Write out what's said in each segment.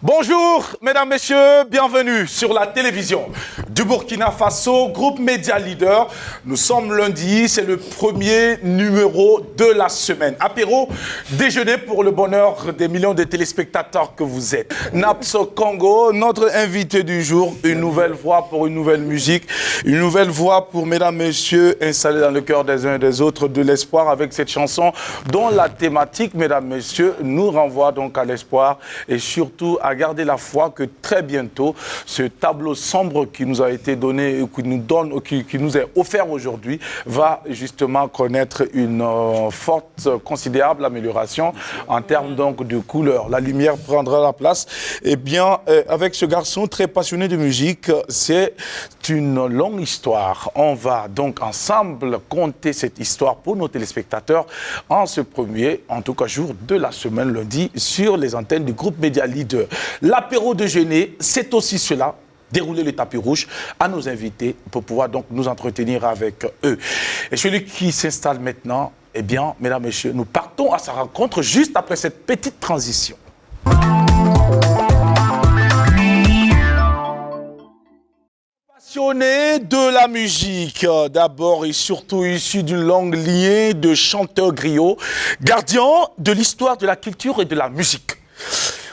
Bonjour, mesdames, messieurs, bienvenue sur la télévision du Burkina Faso, groupe Média Leader. Nous sommes lundi, c'est le premier numéro de la semaine. Apéro, déjeuner pour le bonheur des millions de téléspectateurs que vous êtes. Naps Congo, notre invité du jour, une nouvelle voix pour une nouvelle musique, une nouvelle voix pour mesdames, messieurs, installés dans le cœur des uns et des autres, de l'espoir avec cette chanson dont la thématique, mesdames, messieurs, nous renvoie donc à l'espoir et surtout à garder la foi que très bientôt, ce tableau sombre qui nous a été donné, qui nous est offert aujourd'hui, va justement connaître une forte, considérable amélioration en termes donc de couleur. La lumière prendra la place. Eh bien, avec ce garçon très passionné de musique, c'est une longue histoire. On va donc ensemble conter cette histoire pour nos téléspectateurs en ce premier, en tout cas jour de la semaine, lundi, sur les antennes du groupe Média Leader. L'apéro déjeuner, c'est aussi cela, dérouler le tapis rouge à nos invités pour pouvoir donc nous entretenir avec eux. Et celui qui s'installe maintenant, eh bien, mesdames, messieurs, nous partons à sa rencontre juste après cette petite transition. Passionné de la musique, d'abord et surtout issu d'une longue lignée de chanteurs griots, gardien de l'histoire de la culture et de la musique.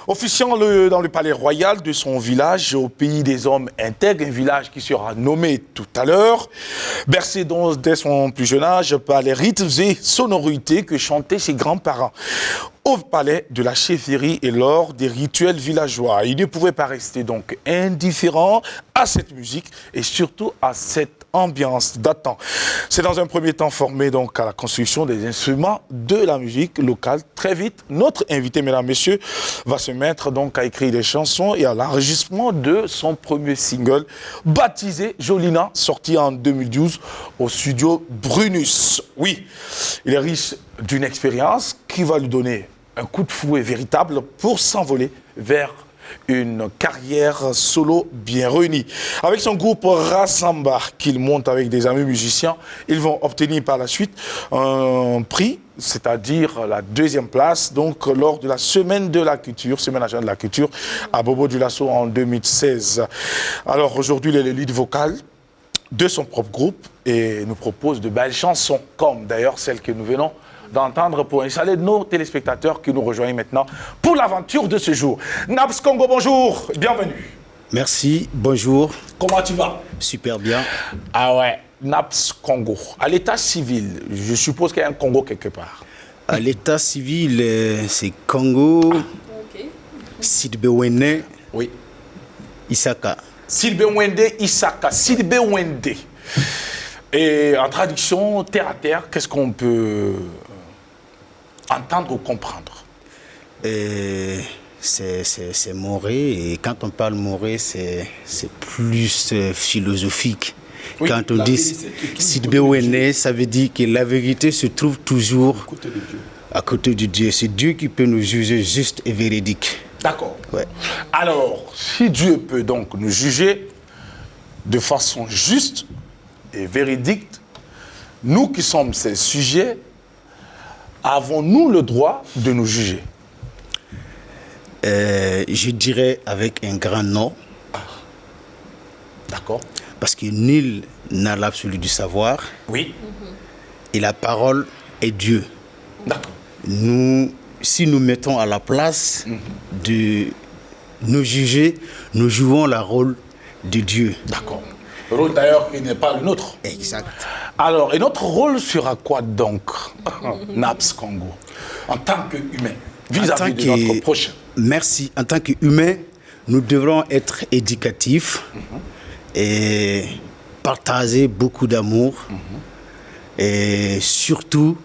Officiant dans le palais royal de son village, au pays des hommes intègres, un village qui sera nommé tout à l'heure, bercé donc dès son plus jeune âge par les rythmes et sonorités que chantaient ses grands-parents. Au palais de la chefferie et lors des rituels villageois. Il ne pouvait pas rester donc indifférent à cette musique et surtout à cette ambiance datant. C'est dans un premier temps formé donc à la construction des instruments de la musique locale. Très vite, notre invité, mesdames, messieurs, va se mettre donc à écrire des chansons et à l'enregistrement de son premier single, baptisé Jolina, sorti en 2012 au studio Brunus. Oui, il est riche d'une expérience qui va lui donner un coup de fouet véritable pour s'envoler vers une carrière solo bien réunie. Avec son groupe Rassamba qu'il monte avec des amis musiciens, ils vont obtenir par la suite un prix, c'est-à-dire la deuxième place, donc lors de la Semaine de la Culture, Semaine nationale de la Culture, à Bobo-Dioulasso en 2016. Alors aujourd'hui, il est le lead vocal de son propre groupe et nous propose de belles chansons, comme d'ailleurs celle que nous venons d'entendre pour installer nos téléspectateurs qui nous rejoignent maintenant pour l'aventure de ce jour. Naps Congo, bonjour, bienvenue. Merci, bonjour. Comment tu vas? Super bien. Ah ouais, Naps Congo. À l'état civil, je suppose qu'il y a un Congo quelque part. À l'état civil, c'est Congo, Sidibé Wende, oui. Isaka. Sidibé Wende, Isaka. Sidibé Wende. Et en traduction, terre à terre, qu'est-ce qu'on peut entendre ou comprendre? C'est moré, et quand on parle moré, c'est plus philosophique. Oui, quand on dit Sidibé Wende, ça veut dire que la vérité se trouve toujours à côté de Dieu. C'est Dieu qui peut nous juger juste et véridique. D'accord. Ouais. Alors, si Dieu peut donc nous juger de façon juste et véridique, nous qui sommes ces sujets, avons-nous le droit de nous juger? Je dirais avec un grand non. D'accord. Parce que nul n'a l'absolu du savoir. Oui. Et la parole est Dieu. D'accord. Nous, si nous mettons à la place de nous juger, nous jouons le rôle de Dieu. D'accord. Le rôle d'ailleurs qui n'est pas le nôtre. Exact. Alors, et notre rôle sera quoi donc, Naps Congo, en tant qu'humain, vis-à-vis de notre prochain? Merci. En tant qu'humain, nous devrons être éducatifs et partager beaucoup d'amour et surtout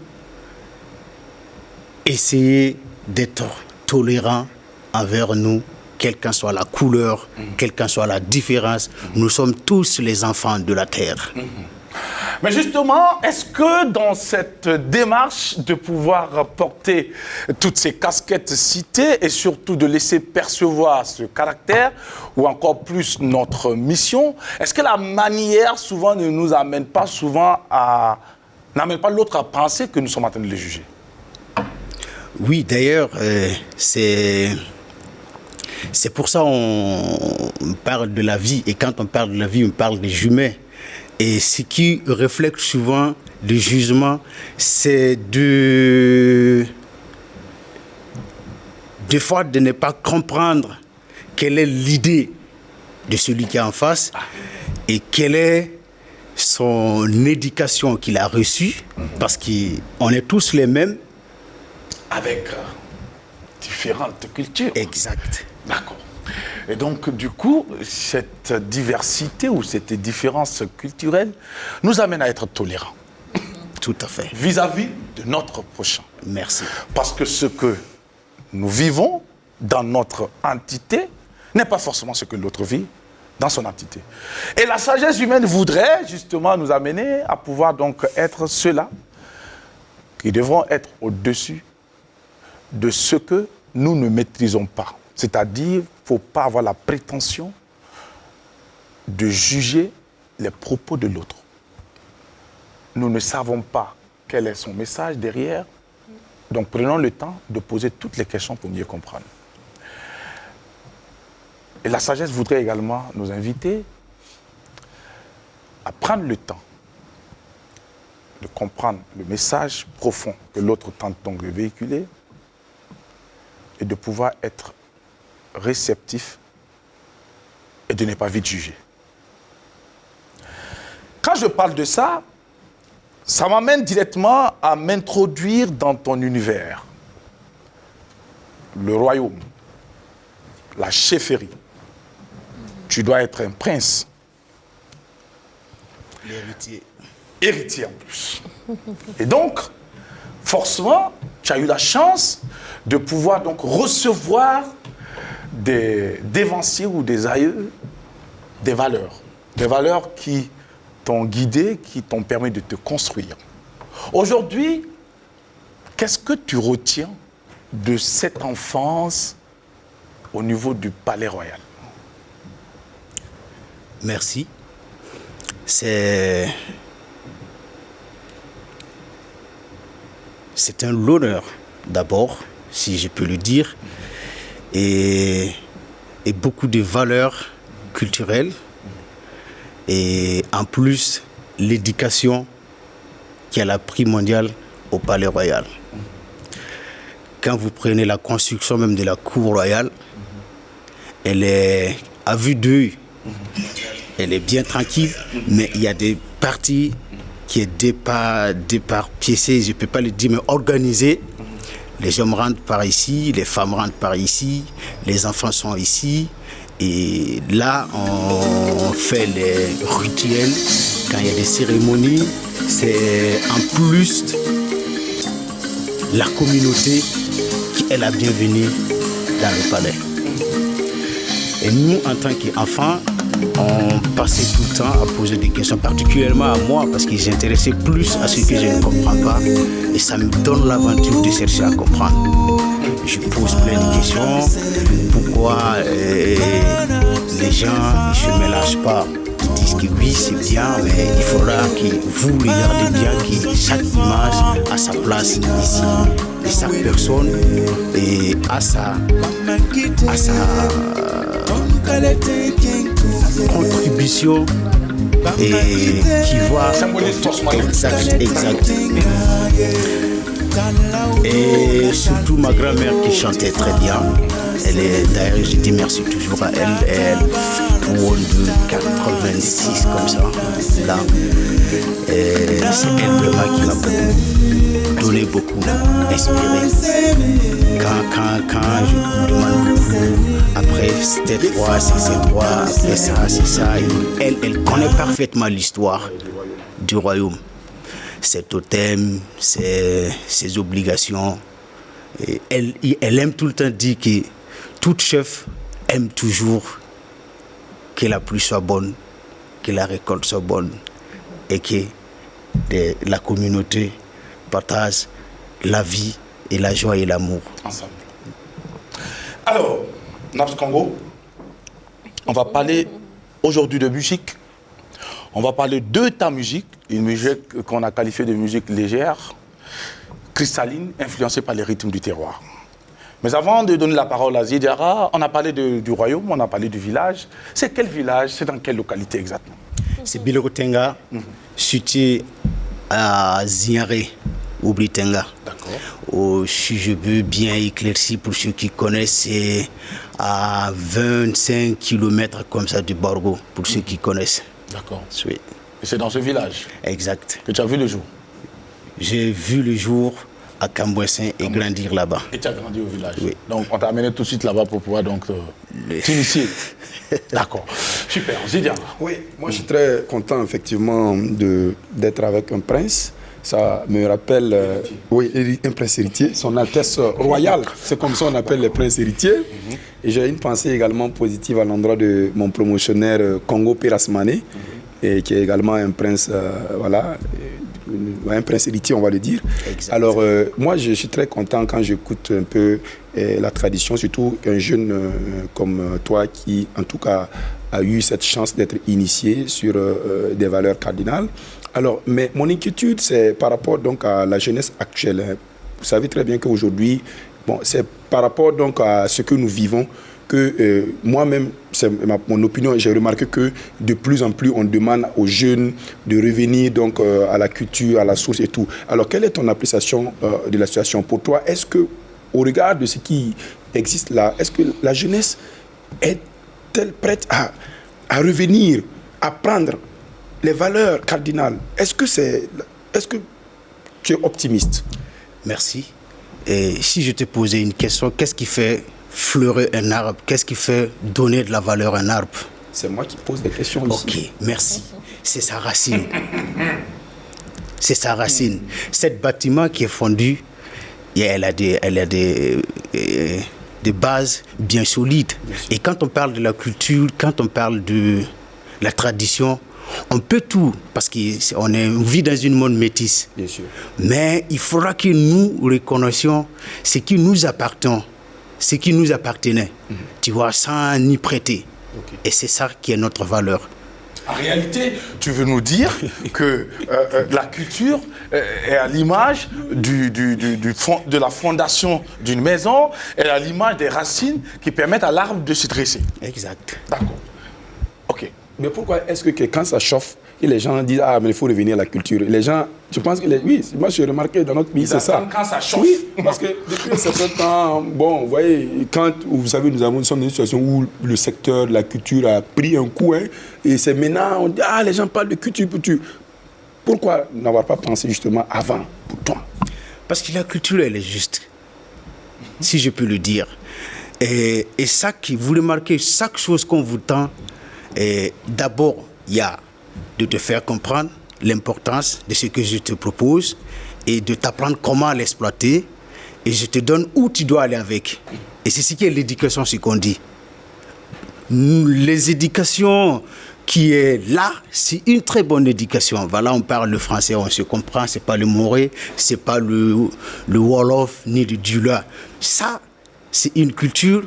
essayer d'être tolérants envers nous, quelle qu'en soit la couleur, quelle qu'en soit la différence. Nous sommes tous les enfants de la terre. Mais justement, est-ce que dans cette démarche de pouvoir porter toutes ces casquettes citées et surtout de laisser percevoir ce caractère, ou encore plus notre mission, est-ce que la manière souvent ne nous amène pas n'amène pas l'autre à penser que nous sommes en train de le juger? Oui, d'ailleurs, c'est C'est pour ça on parle de la vie. Et quand on parle de la vie, on parle des humains. Et ce qui reflète souvent le jugement, c'est des fois de ne pas comprendre quelle est l'idée de celui qui est en face et quelle est son éducation qu'il a reçue, parce qu'on est tous les mêmes. Avec différentes cultures. Exact. D'accord. Et donc, du coup, cette diversité ou cette différence culturelle nous amène à être tolérants. Tout à fait. Vis-à-vis de notre prochain. Merci. Parce que ce que nous vivons dans notre entité n'est pas forcément ce que l'autre vit dans son entité. Et la sagesse humaine voudrait justement nous amener à pouvoir donc être ceux-là qui devront être au-dessus de ce que nous ne maîtrisons pas. C'est-à-dire, il ne faut pas avoir la prétention de juger les propos de l'autre. Nous ne savons pas quel est son message derrière. Donc prenons le temps de poser toutes les questions pour mieux comprendre. Et la sagesse voudrait également nous inviter à prendre le temps de comprendre le message profond que l'autre tente donc de véhiculer et de pouvoir être réceptif et de ne pas vite juger. Quand je parle de ça, ça m'amène directement à m'introduire dans ton univers. Le royaume, la chefferie. Tu dois être un prince. L'héritier. Héritier en plus. Et donc, forcément, tu as eu la chance de pouvoir donc recevoir des dévanciers ou des aïeux, des valeurs qui t'ont guidé, qui t'ont permis de te construire. Aujourd'hui, qu'est-ce que tu retiens de cette enfance au niveau du palais royal? Merci. C'est un honneur, d'abord, si je peux le dire, et beaucoup de valeurs culturelles, et en plus, l'éducation qui est la primordiale au Palais Royal. Quand vous prenez la construction même de la cour royale, elle est à vue d'œil, elle est bien tranquille, mais il y a des parties qui est déparpillée, je ne peux pas le dire, mais organisée. Les hommes rentrent par ici, les femmes rentrent par ici, les enfants sont ici. Et là, on fait les rituels. Quand il y a des cérémonies, c'est en plus la communauté qui est la bienvenue dans le palais. Et nous, en tant qu'enfants, on passait tout le temps à poser des questions, particulièrement à moi, parce que j'intéressais plus à ce que je ne comprends pas. Et ça me donne l'aventure de chercher à comprendre. Je pose plein de questions. Pourquoi les gens ne se mélangent pas? Ils disent que oui, c'est bien, mais il faudra que vous regardez bien que chaque image a sa place ici. Et chaque personne a sa contribution et qui voit exact. Et surtout ma grand-mère qui chantait très bien. Elle est d'ailleurs, je dis merci toujours à elle. Elle tourne de 86 comme ça. Là. Et c'est elle vraiment qui m'a donné beaucoup, inspiré. Quand je me demande beaucoup, après cette fois, c'est cette fois, après ça, c'est ça. Elle connaît parfaitement l'histoire du royaume. Ses totems, ses obligations. Et elle aime tout le temps dire que tout chef aime toujours que la pluie soit bonne, que la récolte soit bonne et que la communauté partage la vie et la joie et l'amour. Ensemble. Alors, Naps Congo, on va parler aujourd'hui de musique. On va parler de ta musique, une musique qu'on a qualifiée de musique légère, cristalline, influencée par les rythmes du terroir. Mais avant de donner la parole à Zidiara, on a parlé du royaume, on a parlé du village. C'est quel village? C'est dans quelle localité exactement? C'est Bilorotenga, situé à Ziaré, au Blitenga. D'accord. Si je veux bien éclaircir pour ceux qui connaissent, c'est à 25 km comme ça du Borgo, pour ceux qui connaissent. D'accord. Oui. Et c'est dans ce village Exact. que tu as vu le jour? J'ai vu le jour à Cambouessin et grandir là-bas. Et tu as grandi au village? Oui. Donc on t'a amené tout de suite là-bas pour pouvoir donc t'initier. D'accord. Super. Zidia. Oui, moi je suis très content effectivement d'être avec un prince. Ça me rappelle, un prince héritier, son Altesse royale, c'est comme ça on appelle les princes héritiers. Et j'ai une pensée également positive à l'endroit de mon promotionnaire Congo Pirasmane, et qui est également un prince, un prince héritier, on va le dire. Exact. Alors, moi, je suis très content quand j'écoute un peu la tradition, surtout un jeune comme toi qui, en tout cas, a eu cette chance d'être initié sur des valeurs cardinales. Alors, mais mon inquiétude, c'est par rapport donc à la jeunesse actuelle. Hein. Vous savez très bien qu'aujourd'hui, bon, c'est par rapport donc à ce que nous vivons que moi-même, c'est mon opinion, j'ai remarqué que de plus en plus, on demande aux jeunes de revenir donc à la culture, à la source et tout. Alors, quelle est ton appréciation de la situation? Pour toi, est-ce que, au regard de ce qui existe là, est-ce que la jeunesse est-elle prête à revenir, à prendre les valeurs cardinales? Est-ce que tu es optimiste? Merci. Et si je te posais une question, qu'est-ce qui fait fleurir un arbre? Qu'est-ce qui fait donner de la valeur à un arbre? C'est moi qui pose des questions ici. Ok, merci. C'est sa racine. C'est sa racine. Cet bâtiment qui est fondu, elle a des bases bien solides. Et quand on parle de la culture, quand on parle de la tradition, on peut tout, parce qu'on vit dans une monde métisse. Bien sûr. Mais il faudra que nous reconnaissions ce qui nous appartient, ce qui nous appartenait, tu vois, sans n'y prêter. Okay. Et c'est ça qui est notre valeur. En réalité, tu veux nous dire que la culture est à l'image de la fondation d'une maison, est à l'image des racines qui permettent à l'arbre de se dresser. Exact. D'accord. Ok. Mais pourquoi est-ce que quand ça chauffe, et les gens disent « Ah, mais il faut revenir à la culture ». Les gens, je pense que, oui, moi j'ai remarqué dans notre pays, c'est ça. Quand ça chauffe. Oui, parce que depuis un certain temps, bon, vous voyez, quand, vous savez, nous sommes dans une situation où le secteur de la culture a pris un coup, hein, et c'est maintenant, on dit « Ah, les gens parlent de culture, culture ». Pourquoi n'avoir pas pensé justement avant, pour toi? Parce que la culture, elle est juste, si je peux le dire. Et ça, vous remarquez, chaque chose qu'on vous tend, d'abord, il y a de te faire comprendre l'importance de ce que je te propose et de t'apprendre comment l'exploiter, et je te donne où tu dois aller avec. Et c'est ce qui est l'éducation, ce qu'on dit. Les éducations qui est là, c'est une très bonne éducation. Voilà, on parle le français, on se comprend, c'est pas le moré, c'est pas le wolof ni le dula. Ça, c'est une culture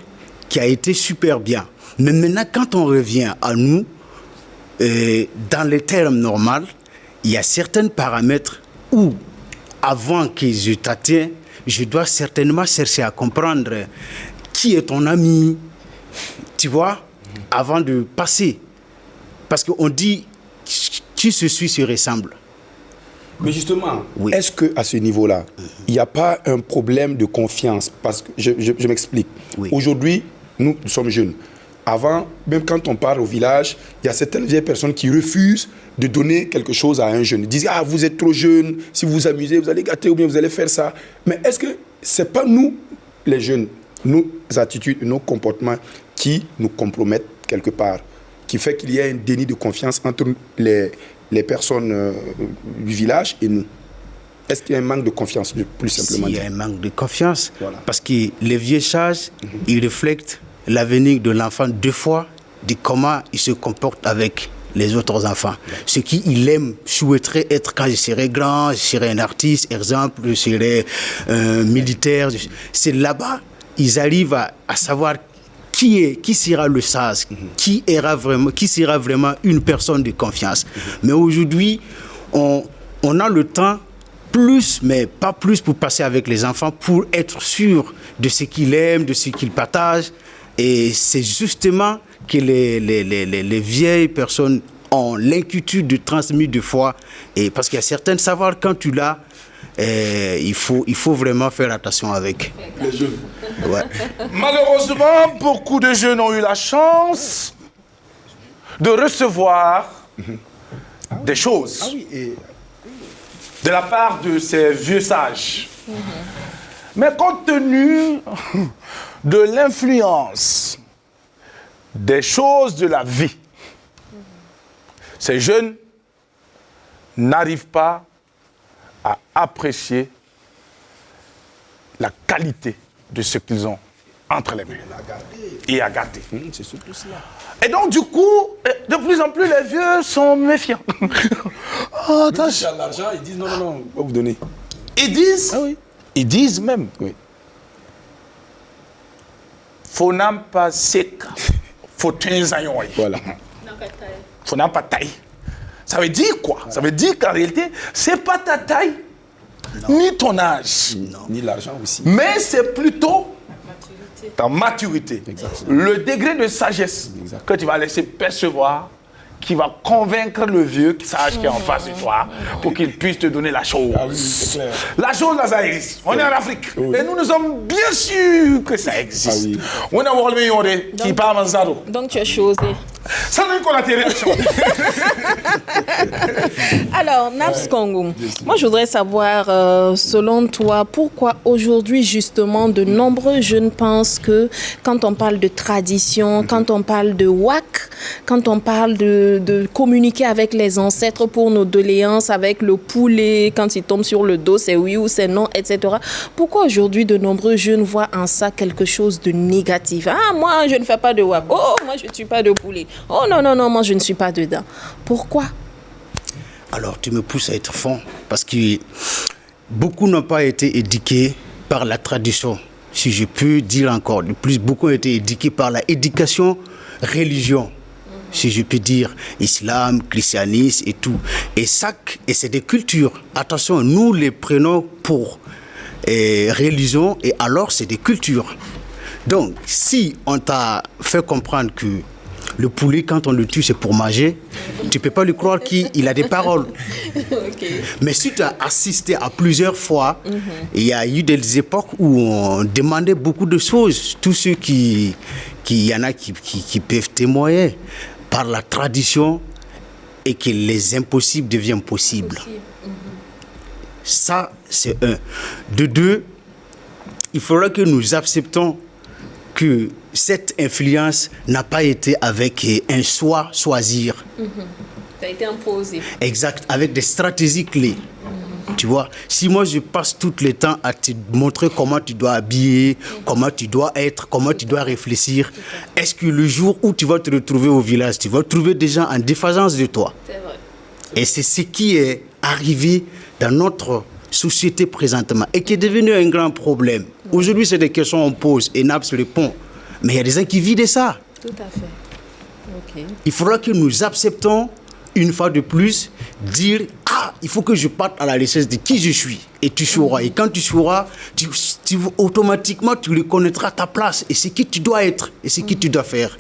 qui a été super bien. Mais maintenant, quand on revient à nous, dans les termes normaux, il y a certains paramètres où, avant que je t'atteigne, je dois certainement chercher à comprendre qui est ton ami, tu vois, avant de passer. Parce qu'on dit, qui se suit se ressemble. Mais justement, oui. Est-ce qu'à ce niveau-là, il n'y a pas un problème de confiance? Parce que je m'explique. Oui. Aujourd'hui, nous sommes jeunes. Avant, même quand on part au village, il y a certaines vieilles personnes qui refusent de donner quelque chose à un jeune. Ils disent « Ah, vous êtes trop jeune, si vous vous amusez, vous allez gâter ou bien vous allez faire ça. » Mais est-ce que ce n'est pas nous, les jeunes, nos attitudes, nos comportements qui nous compromettent quelque part, qui fait qu'il y a un déni de confiance entre les personnes du village et nous? Est-ce qu'il y a un manque de confiance, plus simplement? Il y a un manque de confiance, voilà. Parce que les vieux sages, ils reflètent l'avenir de l'enfant deux fois, de comment il se comporte avec les autres enfants. Ce qu'il aime, souhaiterait être quand je serai grand, je serai un artiste, exemple, je serai militaire. C'est là-bas, ils arrivent à savoir qui sera le sage, qui sera vraiment une personne de confiance. Mais aujourd'hui, on a le temps plus, mais pas plus pour passer avec les enfants, pour être sûr de ce qu'ils aiment, de ce qu'ils partagent. Et c'est justement que les vieilles personnes ont l'inquiétude de transmettre de foi. Et parce qu'il y a certains savoirs, quand tu l'as, il faut vraiment faire attention avec. Les jeunes. Ouais. Malheureusement, beaucoup de jeunes ont eu la chance de recevoir des choses Ah oui, et de la part de ces vieux sages. Mais compte tenu de l'influence des choses de la vie, ces jeunes n'arrivent pas à apprécier la qualité de ce qu'ils ont entre les mains et à garder. c'est surtout cela. Et donc, du coup, de plus en plus, les vieux sont méfiants. Oh, Même si tu as l'argent, ils disent non, on va vous donner. ils disent, Ah oui. ils disent même, Oui. faut n'en pas sec, faut tenir. Voilà. Faut n'en pas taille. Ça veut dire quoi? Ça veut dire qu'en réalité, c'est pas ta taille, ni ton âge, Ni l'argent aussi. mais c'est plutôt ta maturité, Exactement. le degré de sagesse Exactement. que tu vas laisser percevoir, qui va convaincre le vieux sage qui est en face de toi pour qu'il puisse te donner la chose. Ah oui, c'est clair. La chose, là, ça existe. On est en Afrique. Oui. Et nous sommes bien sûrs que ça existe. Ah oui. On a un million qui parle en zaro. Donc tu as chosé. Ça veut dire qu'on a tes réactions. Alors, Naps Congo, moi je voudrais savoir, selon toi, pourquoi aujourd'hui justement de nombreux jeunes pensent que quand on parle de tradition, quand on parle de WAC, quand on parle de communiquer avec les ancêtres pour nos doléances, avec le poulet, quand il tombe sur le dos, c'est oui ou c'est non, etc. Pourquoi aujourd'hui de nombreux jeunes voient en ça quelque chose de négatif? Ah, moi je ne fais pas de WAC. Oh, moi je ne suis pas de poulet. Oh non, non, non, moi je ne suis pas dedans. Pourquoi? Alors, tu me pousses à être franc, parce que beaucoup n'ont pas été éduqués par la tradition. Si je peux dire encore de plus, beaucoup ont été éduqués par la éducation religion. Si je peux dire islam, christianisme et tout. Et c'est des cultures. Attention, nous les prenons pour religion et alors c'est des cultures. Donc, si on t'a fait comprendre que le poulet, quand on le tue, c'est pour manger, tu ne peux pas lui croire qu'il a des paroles. Okay. Mais si tu as assisté à plusieurs fois, il y a eu des époques où on demandait beaucoup de choses. Tous ceux il y en a qui peuvent témoigner par la tradition et que les impossibles deviennent possibles. Ça, c'est un. De deux, il faudra que nous acceptons que cette influence n'a pas été avec un choisir. Ça a été imposé. Exact, avec des stratégies clés. Tu vois, si moi je passe tout le temps à te montrer comment tu dois habiller, comment tu dois être, comment tu dois réfléchir, est-ce que le jour où tu vas te retrouver au village, tu vas trouver des gens en défaillance de toi? C'est vrai. Et c'est ce qui est arrivé dans notre société présentement et qui est devenu un grand problème. Aujourd'hui, c'est des questions qu'on pose et Naps répond. Mais il y a des gens qui vivent de ça. Tout à fait. Ok. Il faudra que nous acceptons, une fois de plus, dire « Ah, il faut que je parte à la recherche de qui je suis. » Et tu sauras. Et quand tu sauras, automatiquement, tu reconnaîtras ta place et ce que tu dois être et ce que tu dois faire.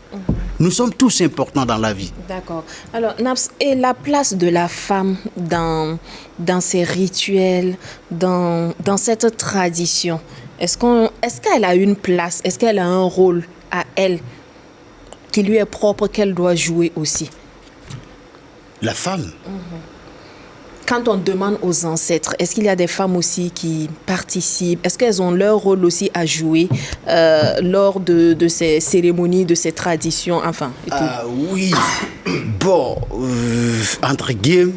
Nous sommes tous importants dans la vie. D'accord. Alors, Naps, et la place de la femme dans ces rituels, dans cette tradition, est-ce qu'elle a une place? Est-ce qu'elle a un rôle à elle qui lui est propre, qu'elle doit jouer aussi? La femme, Quand on demande aux ancêtres, est-ce qu'il y a des femmes aussi qui participent? Est-ce qu'elles ont leur rôle aussi à jouer lors de ces cérémonies, de ces traditions, enfin, et tout? oui. Bon, entre guillemets,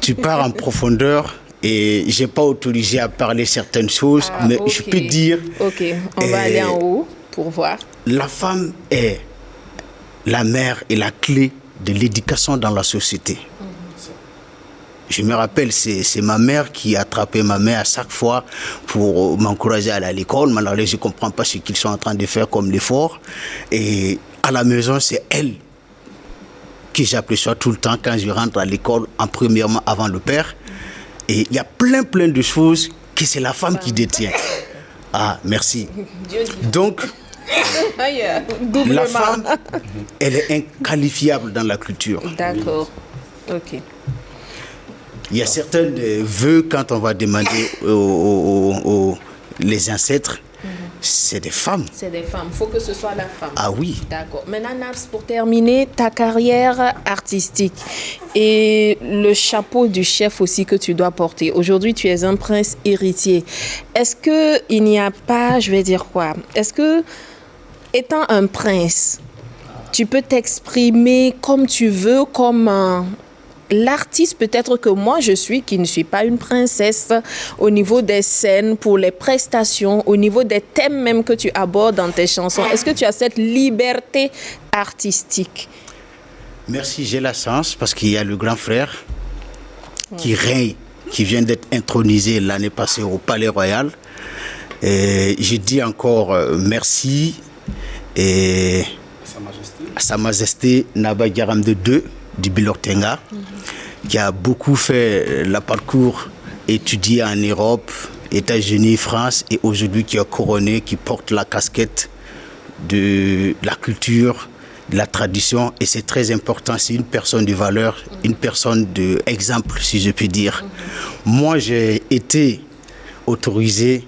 tu pars en profondeur et je n'ai pas autorisé à parler certaines choses, mais ok. je peux dire... Ok, on va aller en haut pour voir. La femme est la mère et la clé de l'éducation dans la société. Je me rappelle, c'est ma mère qui attrapait ma mère à chaque fois pour m'encourager à aller à l'école. Malheureusement, je ne comprends pas ce qu'ils sont en train de faire comme l'effort. Et à la maison, c'est elle que j'apprécie tout le temps quand je rentre à l'école, en premièrement avant le père. Et il y a plein de choses que c'est la femme qui détient. Ah, merci. Donc, la femme, elle est inqualifiable dans la culture. D'accord. Ok. Il y a certains vœux quand on va demander les ancêtres, c'est des femmes. C'est des femmes. Il faut que ce soit la femme. Ah oui. D'accord. Maintenant, Naps, pour terminer, ta carrière artistique et le chapeau du chef aussi que tu dois porter. Aujourd'hui, tu es un prince héritier. Est-ce qu'il n'y a pas, je vais dire quoi? Est-ce que, étant un prince, tu peux t'exprimer comme tu veux, comme l'artiste peut-être que moi je suis, qui ne suis pas une princesse, au niveau des scènes, pour les prestations, au niveau des thèmes même que tu abordes dans tes chansons? Est-ce que tu as cette liberté artistique? Merci, j'ai la chance parce qu'il y a le grand frère qui règne, qui vient d'être intronisé l'année passée au Palais Royal. Et je dis encore merci et à Sa Majesté Naba Garamde II du Bilortenga, qui a beaucoup fait le parcours, étudié en Europe, États-Unis, France, et aujourd'hui qui est couronné, qui porte la casquette de la culture, de la tradition, et c'est très important. C'est une personne de valeur, une personne d'exemple, si je puis dire. Moi, j'ai été autorisé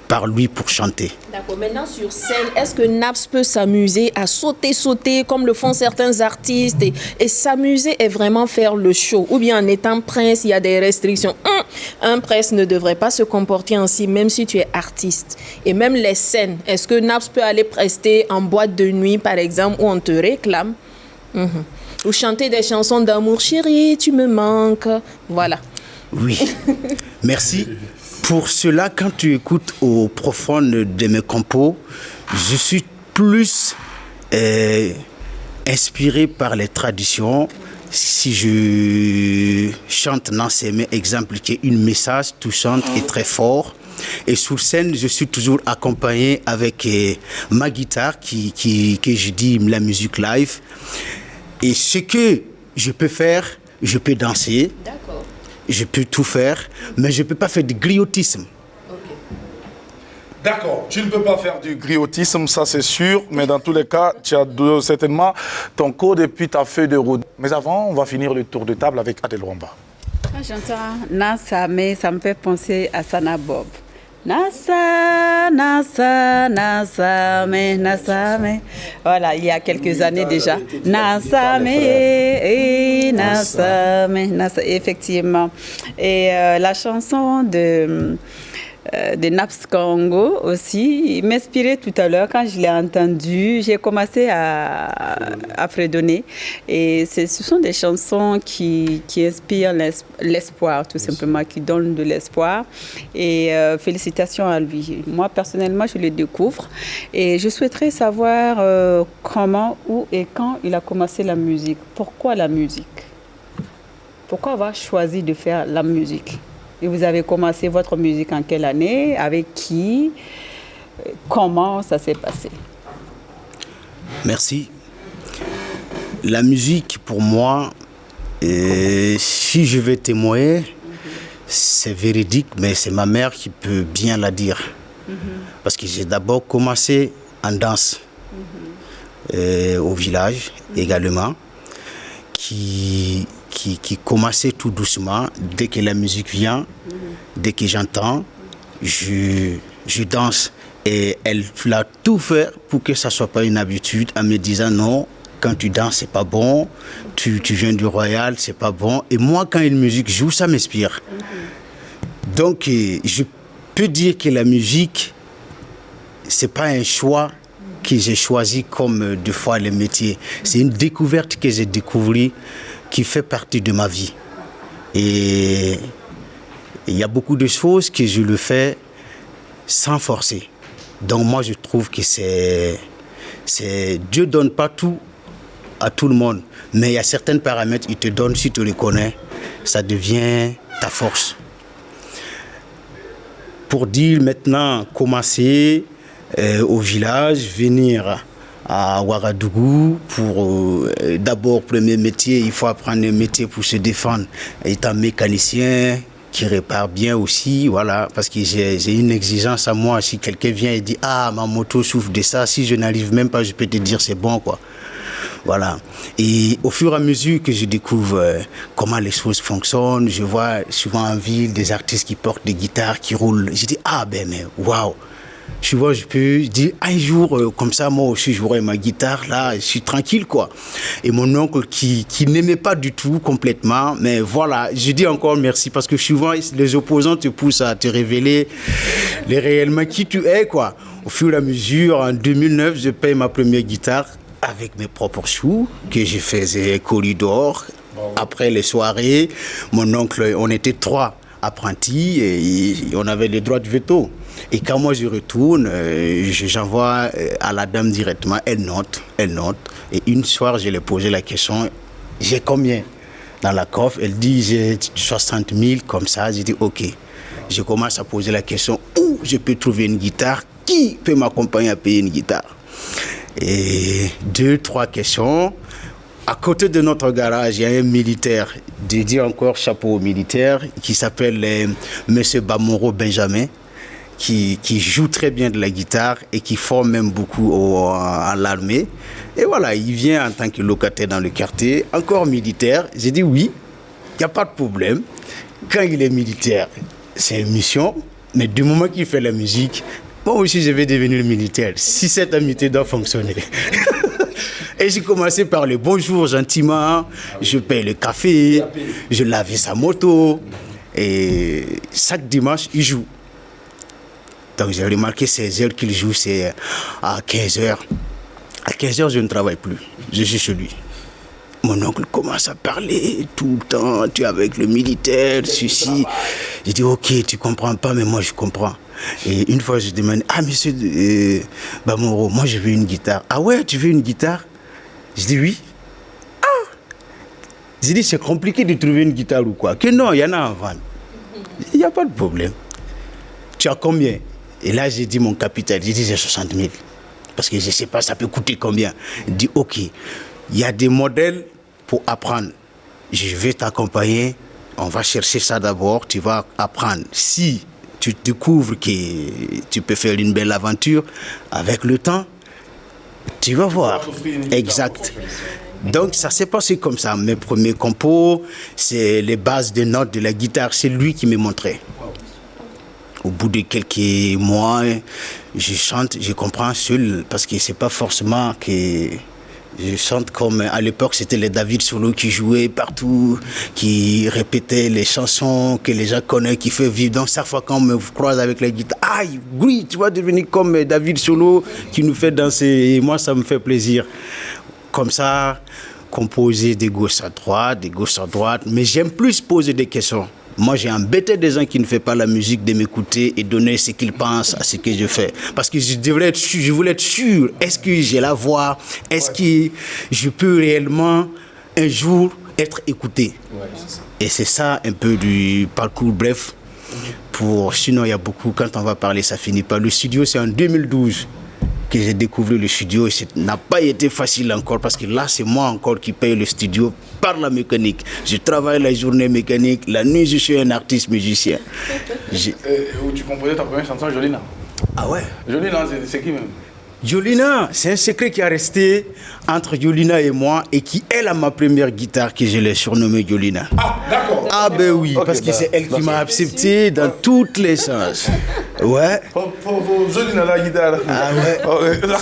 par lui pour chanter. D'accord. Maintenant, sur scène, est-ce que Naps peut s'amuser à sauter comme le font certains artistes et s'amuser et vraiment faire le show? Ou bien en étant prince, il y a des restrictions. Un prince ne devrait pas se comporter ainsi, même si tu es artiste. Et même les scènes, est-ce que Naps peut aller prester en boîte de nuit, par exemple, où on te réclame? Ou chanter des chansons d'amour, chérie, tu me manques. Voilà. Oui, merci. Pour cela, quand tu écoutes au profond de mes compos, je suis plus inspiré par les traditions. Si je chante Nansémé, exemple, qui est un message touchant et très fort. Et sur scène, je suis toujours accompagné avec ma guitare, que je dis la musique live. Et ce que je peux faire, je peux danser. D'accord. je peux tout faire, mais je ne peux pas faire du griotisme. D'accord, tu ne peux pas faire du griotisme, ça c'est sûr, mais dans tous les cas, tu as certainement ton code et puis ta feuille de route. Mais avant, on va finir le tour de table avec Adèle Wamba. Quand j'entends Nasa, mais ça me fait penser à Sana Bob. Nasa, Nasa, Nasa, mais. Voilà, il y a quelques années déjà. Nasa, mais, Nasa, Nasa, effectivement. Et la chanson de Naps Congo aussi m'inspirait tout à l'heure. Quand je l'ai entendu, j'ai commencé à fredonner. Et ce sont des chansons qui inspirent l'espoir, tout simplement, qui donnent de l'espoir. Et félicitations à lui. Moi, personnellement, je le découvre. Et je souhaiterais savoir comment, où et quand il a commencé la musique. Pourquoi la musique? Pourquoi avoir choisi de faire la musique? Et vous avez commencé votre musique en quelle année? Avec qui? Comment ça s'est passé? Merci. La musique, pour moi, si je vais témoigner, c'est véridique, mais c'est ma mère qui peut bien la dire. Parce que j'ai d'abord commencé en danse au village également, qui commençait tout doucement. Dès que la musique vient, dès que j'entends, je danse. Et elle a tout fait pour que ça ne soit pas une habitude, en me disant non, quand tu danses, c'est pas bon, tu viens du royal, c'est pas bon. Et moi, quand une musique joue, ça m'inspire. Donc, je peux dire que la musique, c'est pas un choix que j'ai choisi comme deux fois le métier. C'est une découverte que j'ai découverte, qui fait partie de ma vie. Et il y a beaucoup de choses que je le fais sans forcer. Donc moi, je trouve que Dieu ne donne pas tout à tout le monde. Mais il y a certains paramètres, il te donne, si tu les connais, ça devient ta force. Pour dire maintenant, commencer au village, venir à Ouagadougou, pour d'abord, premier métier, il faut apprendre un métier pour se défendre. Étant mécanicien, qui répare bien aussi, voilà, parce que j'ai une exigence à moi. Si quelqu'un vient et dit « Ah, ma moto souffre de ça », si je n'arrive même pas, je peux te dire « C'est bon », quoi. Voilà. Et au fur et à mesure que je découvre comment les choses fonctionnent, je vois souvent en ville des artistes qui portent des guitares, qui roulent. Je dis « Ah, ben, mais waouh !» Tu vois, je peux dire un jour, comme ça, moi aussi, j'aurai ma guitare, là, je suis tranquille, quoi. Et mon oncle qui n'aimait pas du tout complètement, mais voilà, je dis encore merci parce que souvent, les opposants te poussent à te révéler réellement qui tu es, quoi. Au fur et à mesure, en 2009, je paye ma première guitare avec mes propres sous, que je faisais corridor. Après les soirées, mon oncle, on était 3 apprentis et on avait les droits de veto. Et quand moi je retourne, j'envoie à la dame directement, elle note. Et une soir, je lui ai posé la question, j'ai combien dans la coffre? Elle dit, j'ai 60 000, comme ça. J'ai dit, ok. Je commence à poser la question, où je peux trouver une guitare? Qui peut m'accompagner à payer une guitare? Et 2-3 questions. À côté de notre garage, il y a un militaire, dédié encore chapeau au militaire, qui s'appelle Monsieur Bamoro Benjamin, qui joue très bien de la guitare et qui forme même beaucoup à l'armée. Et voilà, il vient en tant que locataire dans le quartier, encore militaire. J'ai dit oui, il n'y a pas de problème. Quand il est militaire, c'est une mission, mais du moment qu'il fait la musique, moi aussi je vais devenir militaire, si cette amitié doit fonctionner. Et j'ai commencé par le bonjour gentiment, je paye le café, je lavais sa moto, et chaque dimanche, il joue. Donc j'ai remarqué ces heures qu'il joue, c'est à 15h. À 15h, je ne travaille plus, je suis chez lui. Mon oncle commence à parler tout le temps, tu es avec le militaire, ceci. J'ai dit, ok, tu comprends pas, mais moi je comprends. Et une fois, je demande, ah monsieur Bamoro, moi je veux une guitare. Ah ouais, tu veux une guitare? Je dis oui. Ah! J'ai dit, c'est compliqué de trouver une guitare ou quoi? Que non, il y en a en vente. Il n'y a pas de problème. Tu as combien? Et là, j'ai dit mon capital. J'ai dit, j'ai 60 000. Parce que je ne sais pas, ça peut coûter combien. Il dit, ok, il y a des modèles pour apprendre. Je vais t'accompagner. On va chercher ça d'abord. Tu vas apprendre. Si tu découvres que tu peux faire une belle aventure, avec le temps, tu vas voir. Exact. Donc ça s'est passé comme ça. Mes premiers compos, c'est les bases des notes de la guitare. C'est lui qui me montrait. Au bout de quelques mois, je chante, je comprends seul, parce que c'est pas forcément que je chante comme à l'époque, c'était les David Solo qui jouaient partout, qui répétaient les chansons que les gens connaissent, qui fait vivre. Donc chaque fois qu'on me croise avec la guitare, aïe, oui, tu vas devenir comme David Solo qui nous fait danser. Et moi, ça me fait plaisir. Comme ça, composer de gauche à droite, mais j'aime plus poser des questions. Moi, j'ai embêté des gens qui ne font pas la musique de m'écouter et donner ce qu'ils pensent à ce que je fais. Parce que je voulais être sûr. Est-ce que j'ai la voix? Est-ce que je peux réellement, un jour, être écouté? Et c'est ça un peu du parcours bref. Sinon, il y a beaucoup, quand on va parler, ça finit pas. Le studio, c'est en 2012 que j'ai découvert le studio et ça n'a pas été facile encore parce que là, c'est moi encore qui paye le studio par la mécanique. Je travaille la journée mécanique, la nuit, je suis un artiste musicien. Où tu composais ta première chanson, Jolina? Ah ouais? Jolina, c'est qui même? Jolina, c'est un secret qui a resté entre Jolina et moi et qui, elle, a ma première guitare que je l'ai surnommée Jolina. Ah, d'accord. Ah ben oui, okay, parce que c'est elle qui m'a accepté dans toutes les sens. Ouais. Pour Jolina, la guitare. Ah ouais. Oh, ouais, d'accord.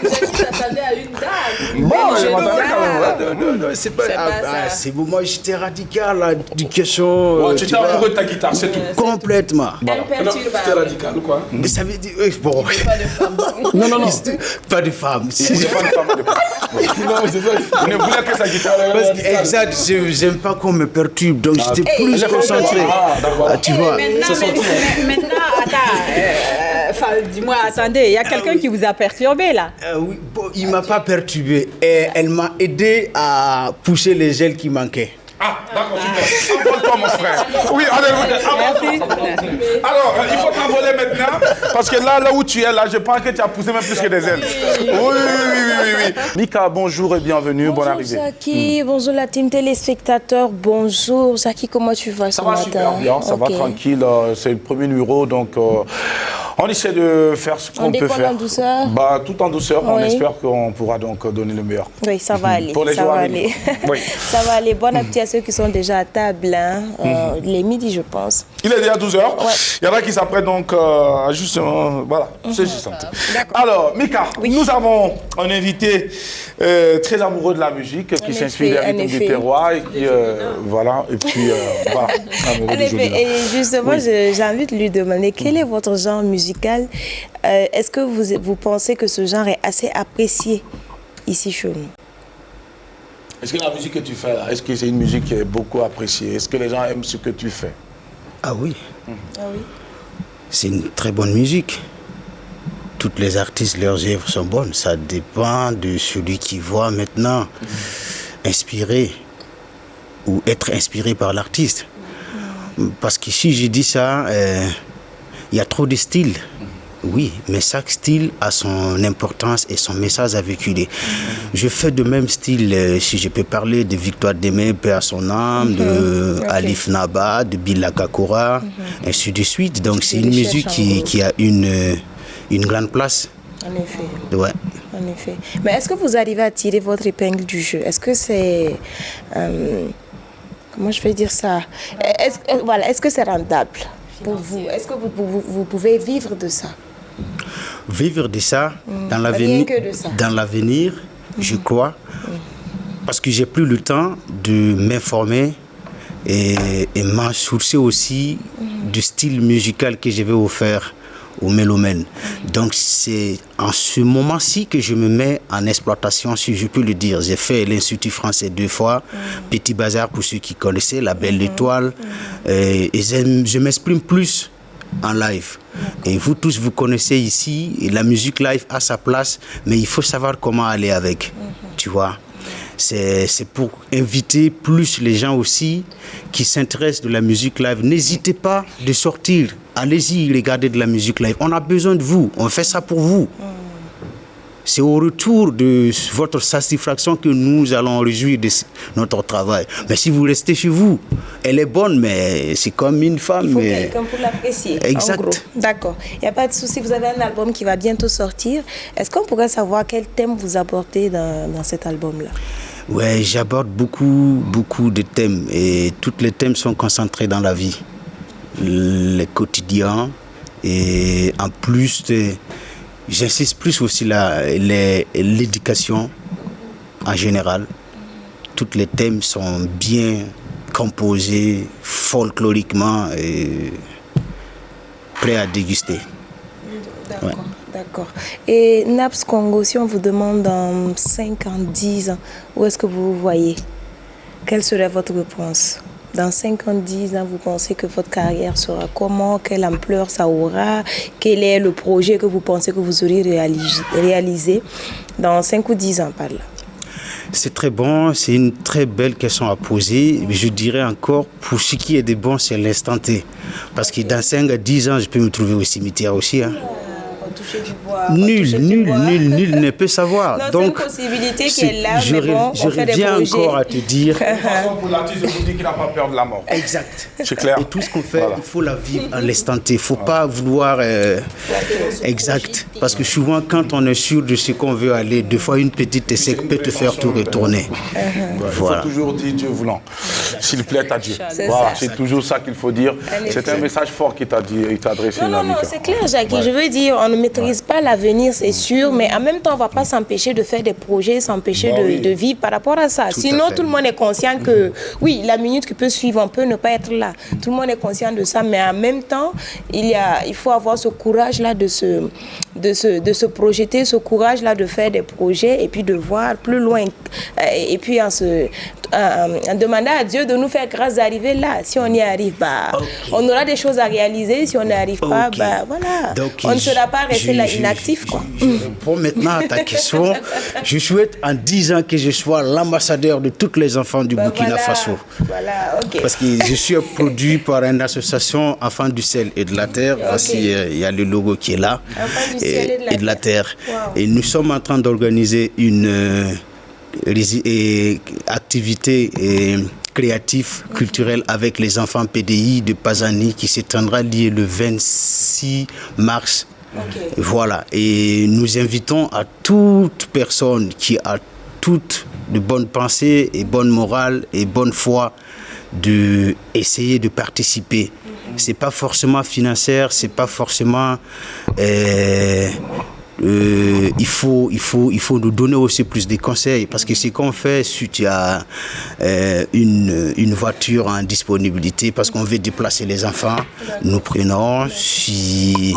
Je t'attendais à une dame. Bon, je m'attendais quand même. Non, c'est pas ça. C'est bon, moi j'étais radical là, du question. Bon, tu étais amoureux de ta guitare, c'est tout. Complètement. C'était radical ou quoi? Mais ça veut dire, bon. Pas de femme. Non. Pas de femme. C'est pas de femme. Non, c'est ça. On ne voulait que sa guitare. Exact, j'aime pas qu'on me perturbe, donc j'étais plus concentré. Ah, d'accord. Tu vois. Maintenant, attends, dis-moi, attendez, il y a quelqu'un qui vous a perturbé là? Oui, bon, il m'a pas perturbé. Elle m'a aidé à pousser les ailes qui manquaient. D'accord, super. Envole-toi, mon frère. Oui, allez, alors, il faut t'envoler maintenant, parce que là où tu es, là, je pense que tu as poussé même plus que des ailes. Oui. Mika, bonjour et bienvenue, bonne arrivée. Bonjour Jackie, bonjour la team téléspectateurs, bonjour Jackie, comment tu vas ce matin? Ça va super bien, ça va tranquille, c'est le premier numéro, donc on essaie de faire ce qu'on peut faire. En douceur? Tout en douceur, on espère qu'on pourra donc donner le meilleur. Oui, ça va aller. Pour les ça jours va à aller. Oui. Ça va aller. Bon appétit à ceux qui sont déjà à table. Hein. Les midis, je pense. Il est déjà 12h. Il y en a qui s'apprêtent donc justement. Voilà, c'est juste. Alors, Mika, nous avons un invité très amoureux de la musique qui s'inspire des rythmes du terroir et qui. Voilà, et puis voilà. En effet, et justement, j'ai envie de lui demander quel est votre genre musical. Est-ce que vous pensez que ce genre est assez apprécié ici chez nous? Est-ce que la musique que tu fais là, est-ce que c'est une musique qui est beaucoup appréciée? Est-ce que les gens aiment ce que tu fais? Ah oui. C'est une très bonne musique. Toutes les artistes, leurs œuvres sont bonnes. Ça dépend de celui qui voit maintenant inspiré ou être inspiré par l'artiste. Parce qu'ici, je dis ça, il y a trop de styles. Oui, mais chaque style a son importance et son message à véhiculer. Je fais de même style, si je peux parler de Victoire Démé, paix à son âme, de Alif Naba, de Billa Kakora, ainsi de suite. Donc c'est une musique qui a une grande place. En effet. Ouais. En effet. Mais est-ce que vous arrivez à tirer votre épingle du jeu? Est-ce que c'est... comment je vais dire ça? Est-ce que c'est rentable pour vous? Est-ce que vous pouvez vivre de ça? Vivre de ça, dans l'avenir, je crois, parce que j'ai plus le temps de m'informer et m'en sourcer aussi du style musical que je vais offrir aux mélomènes. Donc c'est en ce moment-ci que je me mets en exploitation, si je peux le dire. J'ai fait l'Institut français 2 fois, Petit Bazar pour ceux qui connaissaient, La Belle Étoile, et je m'exprime plus en live. Et vous tous, vous connaissez ici, et la musique live a sa place, mais il faut savoir comment aller avec, tu vois. C'est pour inviter plus les gens aussi qui s'intéressent de la musique live. N'hésitez pas de sortir, allez-y, regardez de la musique live. On a besoin de vous, on fait ça pour vous. C'est au retour de votre satisfaction que nous allons réjouir de notre travail. Mais si vous restez chez vous, elle est bonne, mais c'est comme une femme. Il faut quelqu'un pour l'apprécier. Exact. D'accord. Il n'y a pas de souci. Vous avez un album qui va bientôt sortir. Est-ce qu'on pourrait savoir quel thème vous apportez dans cet album-là? Ouais, j'aborde beaucoup de thèmes. Et tous les thèmes sont concentrés dans la vie. Le quotidien. Et en plus... J'insiste plus aussi l'éducation en général. Tous les thèmes sont bien composés, folkloriquement et prêts à déguster. D'accord. Et Naps Congo, si on vous demande dans 5 ans, 10 ans, où est-ce que vous vous voyez? Quelle serait votre réponse? Dans 5 ans, 10 ans, vous pensez que votre carrière sera comment? Quelle ampleur ça aura? Quel est le projet que vous pensez que vous aurez réalisé dans 5 ou 10 ans par là? C'est très bon, c'est une très belle question à poser. Je dirais encore, pour ce qui est de bon, c'est l'instant T. Parce que dans 5 à 10 ans, je peux me trouver au cimetière aussi. Hein. Nul ne peut savoir. Non, donc, c'est une possibilité qui est là, mais bon, je reviens encore à te dire. Pour l'artiste, je vous dis qu'il n'a pas peur de la mort. Exact. C'est clair. Et tout ce qu'on fait, il faut la vivre à l'instant T. Il ne faut pas vouloir... exact. Parce que souvent, quand on est sûr de ce qu'on veut aller, des fois, une petite essai peut te faire tout retourner. Voilà. Il faut toujours dire Dieu voulant, s'il plaît à Dieu. Voilà, c'est toujours ça qu'il faut dire. C'est un message fort qu'il t'a adressé. Non, c'est clair, Jackie. Je veux dire, on ne maîtrise pas l'avenir, c'est sûr, mais en même temps, on ne va pas s'empêcher de faire des projets, s'empêcher de vivre par rapport à ça. Sinon, tout le monde est conscient que, oui, la minute qui peut suivre, on peut ne pas être là. Tout le monde est conscient de ça, mais en même temps, il faut avoir ce courage-là de de se projeter, ce courage-là de faire des projets et puis de voir plus loin. Et puis en demandant à Dieu de nous faire grâce d'arriver là. Si on y arrive, on aura des choses à réaliser. Si on n'y arrive pas, voilà. Donc, on ne sera pas resté là inactif. Je réponds maintenant à ta question. Je souhaite en 10 ans que je sois l'ambassadeur de tous les enfants du Burkina Faso. Voilà, ok. Parce que je suis produit par une association Enfants du ciel et de la terre. Voici, il y a le logo qui est là. Enfants du ciel et de la terre. Wow. Et nous sommes en train d'organiser une activité créative, culturelle avec les enfants PDI de Pazani qui s'étendra lié le 26 mars. Okay. Voilà. Et nous invitons à toute personne qui a toutes de bonnes pensées et bonne morale et bonne foi d'essayer de participer. C'est pas forcément financière, c'est pas forcément... il faut nous donner aussi plus de conseils parce que ce qu'on fait, si tu as une voiture en disponibilité parce qu'on veut déplacer les enfants, nous prenons. Si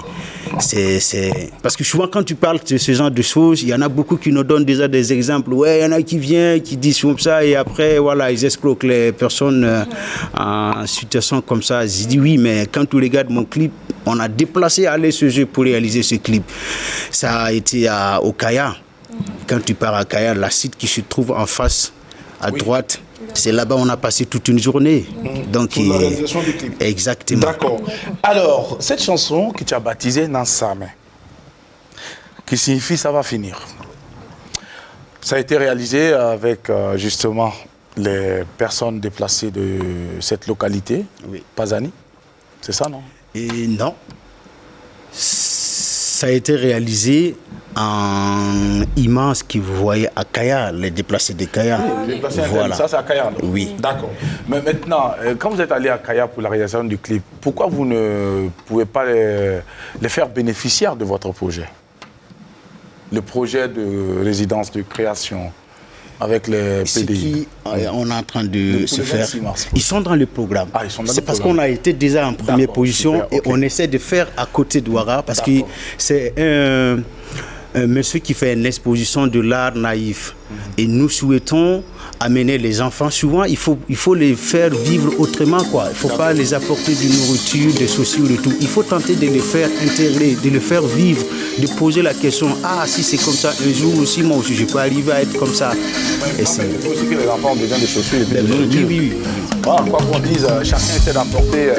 parce que souvent quand tu parles de ce genre de choses, il y en a beaucoup qui nous donnent déjà des exemples. Ouais, il y en a qui viennent, qui disent comme ça et après voilà, ils escroquent les personnes en situation comme ça. Je dis oui, mais quand tu regardes mon clip, on a déplacé à ce jeu pour réaliser ce clip. Ça a été au Kaya. Quand tu pars à Kaya, la site qui se trouve en face, à droite, c'est là-bas où on a passé toute une journée. Donc, pour la réalisation du clip. Exactement. D'accord. Alors, cette chanson que tu as baptisée Nansame, qui signifie ça va finir, ça a été réalisé avec justement les personnes déplacées de cette localité, Pazani. C'est ça, non? Et non. Ça a été réalisé en immense que vous voyez à Kaya, les déplacés de Kaya. Voilà. Ça, c'est à Kaya, non? Oui. D'accord. Mais maintenant, quand vous êtes allé à Kaya pour la réalisation du clip, pourquoi vous ne pouvez pas les faire bénéficiaires de votre projet? Le projet de résidence de création avec les PDI. Ce qui on est en train de se faire. Mars. Ils sont dans le programme. Ah, ils sont dans c'est le parce programme. qu'on a été déjà en première position super, et okay. on essaie de faire à côté de Ouara parce que c'est un monsieur qui fait une exposition de l'art naïf. Et nous souhaitons amener les enfants. Souvent, il faut les faire vivre autrement, quoi. Il ne faut pas les apporter de nourriture, de ceci ou de tout. Il faut tenter de les faire intégrer, de les faire vivre, de poser la question, ah, si c'est comme ça, un jour aussi, moi aussi, je peux arriver à être comme ça. Et c'est aussi que les enfants ont besoin de chaussures et de nourriture. Oui. Voilà, quoi qu'on dise, chacun essaie d'apporter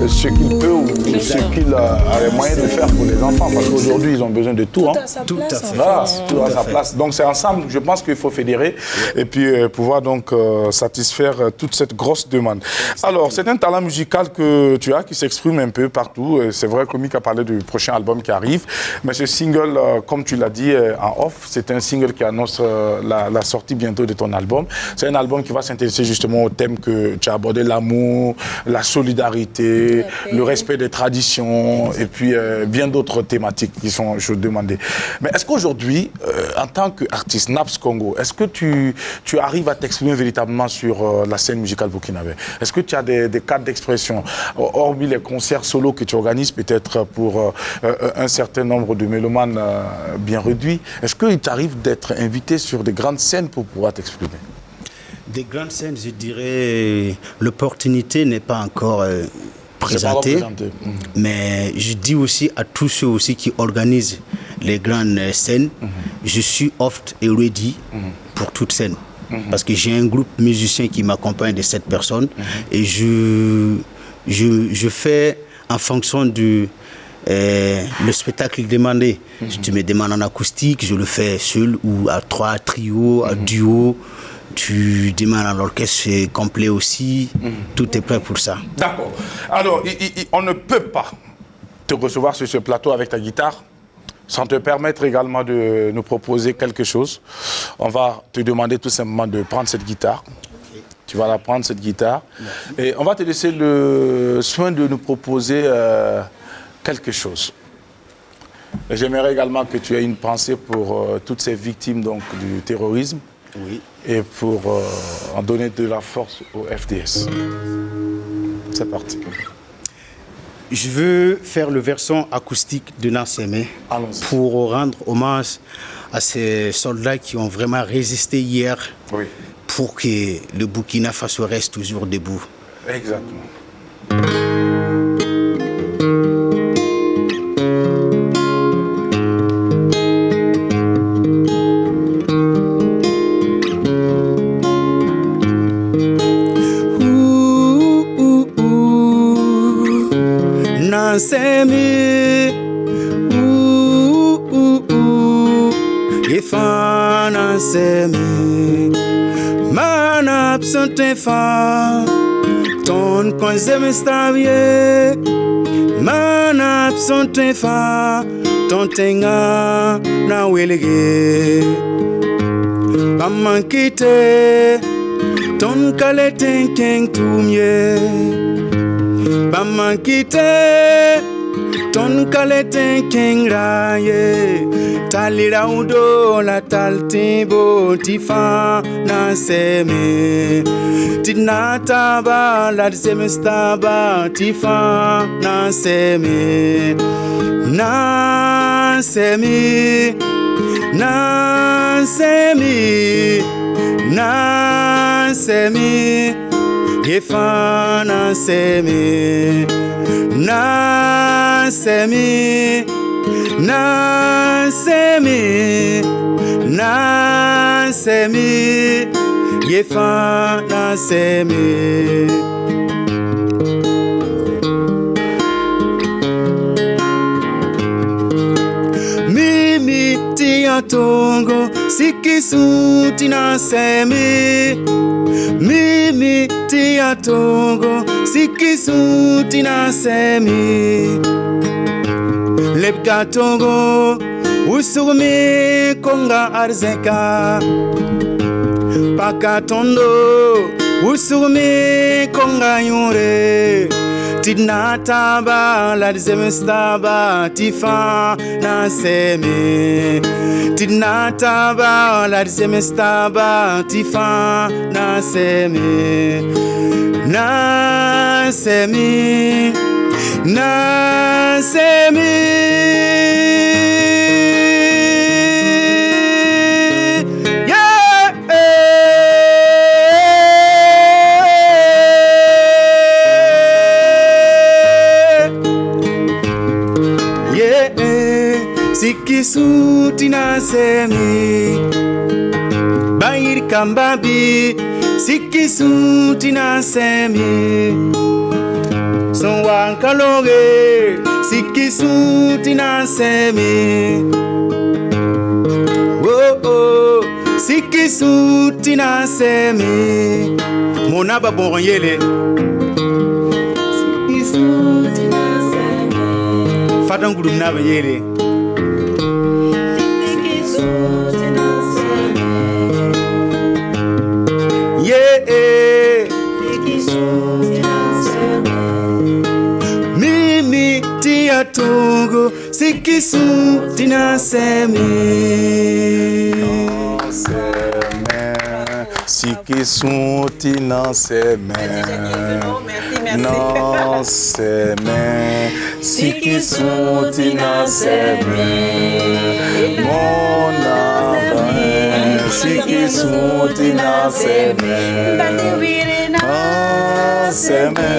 ce qu'il peut ou ce qu'il a les moyens de faire pour les enfants. Parce qu'aujourd'hui, ils ont besoin de tout. Tout à fait. Voilà, tout à sa place. Donc c'est ensemble, je pense qu'il faut fédérer et puis pouvoir donc satisfaire toute cette grosse demande. Alors, c'est un talent musical que tu as qui s'exprime un peu partout. C'est vrai que Mick a parlé du prochain album qui arrive. Mais ce single, comme tu l'as dit en off, c'est un single qui annonce la sortie bientôt de ton album. C'est un album qui va s'intéresser justement au thème que tu as abordé, l'amour, la solidarité, le respect des traditions et puis bien d'autres thématiques qui sont demandées. Mais est-ce qu'aujourd'hui, en tant qu'artiste Naps Congo, est-ce que tu arrives à t'exprimer véritablement sur la scène musicale burkinabé? Est-ce que tu as des cadres d'expression, hormis les concerts solo que tu organises peut-être pour un certain nombre de mélomanes bien réduits? Est-ce qu'il t'arrive d'être invité sur des grandes scènes pour pouvoir t'exprimer? Des grandes scènes, je dirais, l'opportunité n'est pas encore présentée. Mais je dis aussi à tous ceux aussi qui organisent les grandes scènes, je suis oft et ready pour toute scène. Parce que j'ai un groupe musicien qui m'accompagne de 7 personnes et je fais en fonction du le spectacle demandé. Si tu me demandes en acoustique, je le fais seul ou à 3, trio, à duo. Tu demandes à l'orchestre, c'est complet aussi. Tout est prêt pour ça. D'accord. Alors, on ne peut pas te recevoir sur ce plateau avec ta guitare sans te permettre également de nous proposer quelque chose. On va te demander tout simplement de prendre cette guitare. Okay. Tu vas la prendre, cette guitare. Merci. Et on va te laisser le soin de nous proposer quelque chose. J'aimerais également que tu aies une pensée pour toutes ces victimes donc, du terrorisme. Oui. Et pour en donner de la force au FDS. C'est parti. Je veux faire le version acoustique de Nanseme pour rendre hommage à ces soldats qui ont vraiment résisté hier pour que le Burkina Faso reste toujours debout. Exactement. Nanseme, Efa Nanseme, Manap Santefa, Ton Konzeme Stavie, Manap Santefa, Ton Tenga na Welege, Pamankite, Ton Kaleten Keng Tumye. Bamankite ton kaleten kengraye talira udo la taltimbo tifa Nanseme tinata ba la semestaba tifa Nanseme Nanseme Nanseme Nanseme Efa Nanseme, Nanseme, Nanseme, Nanseme, Efa Nanseme. Mimi tia tongo, sikisu Nanseme. Mimi tia tongo, sikisu Nanseme. Lepka tongo, usurme konga arzeka. Pakatondo, usurme konga yure. Tidnata ba la zemestaba tifa Nanseme. Tidnata ba la zemestaba tifa Nanseme. Nanseme, Nanseme. Sikisu Nanseme, Bayir Kambabi, Sikisu Nanseme, Sonwan Kalore, Sikisu Nanseme, oh oh, Sikisu Nanseme, Monaba Boronyele, Sikisu Nanseme, Fadanguru Nabanyele. Mimi tia tongo, sikisu Nanseme. Sikisu Nanseme. Nanseme. Sikisu Nanseme. Mon âme, sikisu Nanseme. Nanseme,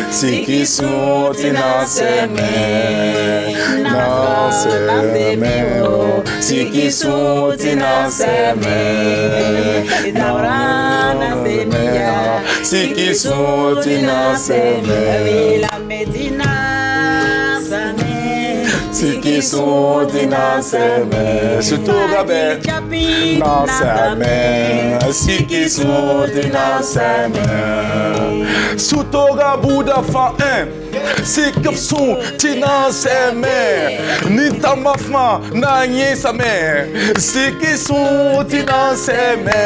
sikisu Nanseme. Nanseme, sikisu Nanseme. Sikisu Nanseme. Sikisu Nanseme. Sutogabe Nanseme. Sikisu Nanseme. Sutoga Bouddha fa 1. Sikisu Nanseme. Nitamafma Nanye Same. Sikisu Nanseme.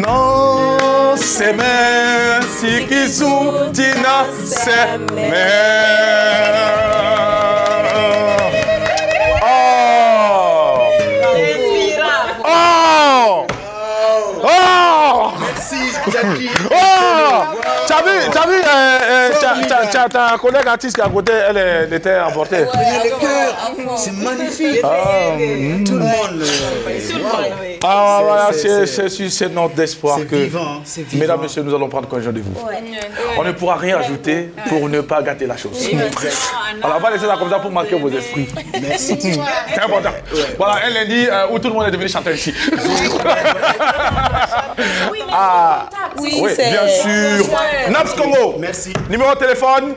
Nanseme. Sikisu Nanseme. Oh! T'as vu, t'as un collègue artiste qui est à côté, elle était emportée. C'est magnifique. Tout le monde. Ah, voilà, c'est notre espoir C'est que, vivant, c'est vivant. mesdames, messieurs, nous allons prendre congé de vous. On ne pourra rien ajouter pour ne pas gâter la chose. Alors, on va laisser ça comme ça pour marquer vos esprits. Merci. C'est important. Voilà, un lundi où tout le monde est devenu chanteur ici. Ah, oui, bien sûr. Naps Congo. Merci. Numéro de téléphone.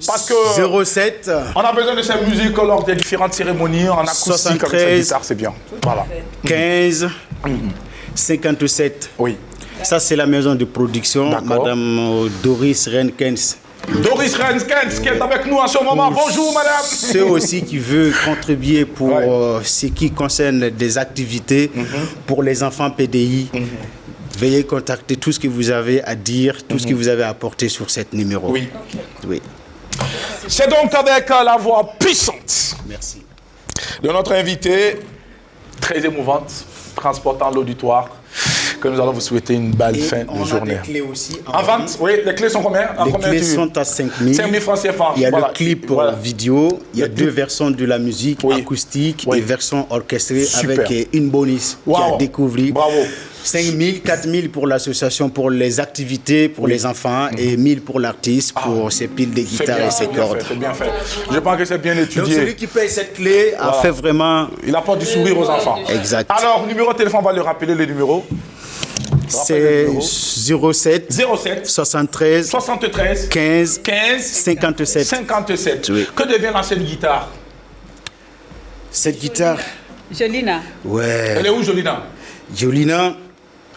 Parce que 07 on a besoin de ces musiques lors des différentes cérémonies en acoustique avec cette guitare, c'est bien. Voilà. 15 57. Oui. Ça, c'est la maison de production, D'accord. Madame Doris Renkens. Doris Renskens qui est avec nous en ce moment. Bonjour madame. Ceux aussi qui veulent contribuer pour Ouais. ce qui concerne des activités pour les enfants PDI. Veuillez contacter tout ce que vous avez à dire, tout ce que vous avez à apporter sur cet numéro. Oui. Oui. C'est donc avec la voix puissante Merci. de notre invité, très émouvante, transportant l'auditoire, que nous allons vous souhaiter une belle Et fin on de journée. a des clés aussi. En vente, oui, les clés sont combien? Les clés sont à 5 000. 5 000 francs CFA. Il y a Voilà. le clip Voilà. vidéo, il y a Le deux clip. versions de la musique Oui. acoustique Oui. et version orchestrée Super. avec une bonus qui Wow. a découvert. Bravo. 5 000, 4 000 pour l'association, pour les activités, pour les enfants et 1 000 pour l'artiste, pour ses piles de C'est guitare bien, et ses c'est bien cordes. fait, c'est bien fait. Je pense que c'est bien Donc étudié. celui qui paye cette clé a Voilà. fait vraiment... Il apporte du sourire aux enfants. Exact. Alors, numéro de téléphone, on va le rappeler, le numéro. C'est 07 07 73 73 15 15 57. 57. Oui. Que devient l'ancienne guitare? Cette guitare, Jolina. ouais, Elle est où, Jolina? Jolina,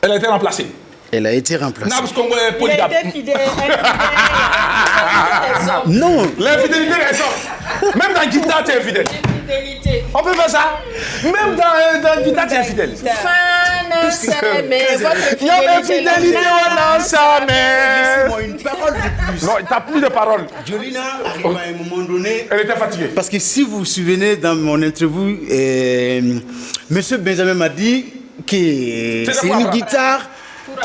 Elle a été remplacée. elle a été remplacée. Nabs Congo est Il a polygame. été fidèle. Non, L'infidélité reste. Même dans la guitare, tu es infidèle. On peut faire ça? Même dans la guitare, tu es infidèle. Il y a l'infidélité, on lance ça, mais. laissez-moi une parole de plus. Non, tu n'as plus de parole. Jolina arrive à un moment donné. Elle était fatiguée. Parce que si vous vous souvenez, dans mon interview, Monsieur Benjamin m'a dit que C'est c'est quoi, une ça? guitare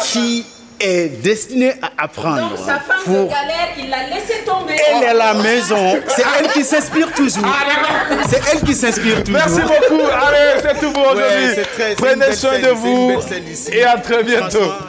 qui est destinée à apprendre. Sa femme Pour de galère, il l'a laissé tomber. elle est à la maison. C'est elle qui s'inspire toujours. C'est elle qui s'inspire toujours. Merci beaucoup. Allez, c'est tout pour aujourd'hui. Ouais, c'est une Prenez belle soin scène, de c'est une vous belle scène ici. et à très bientôt. Franchement,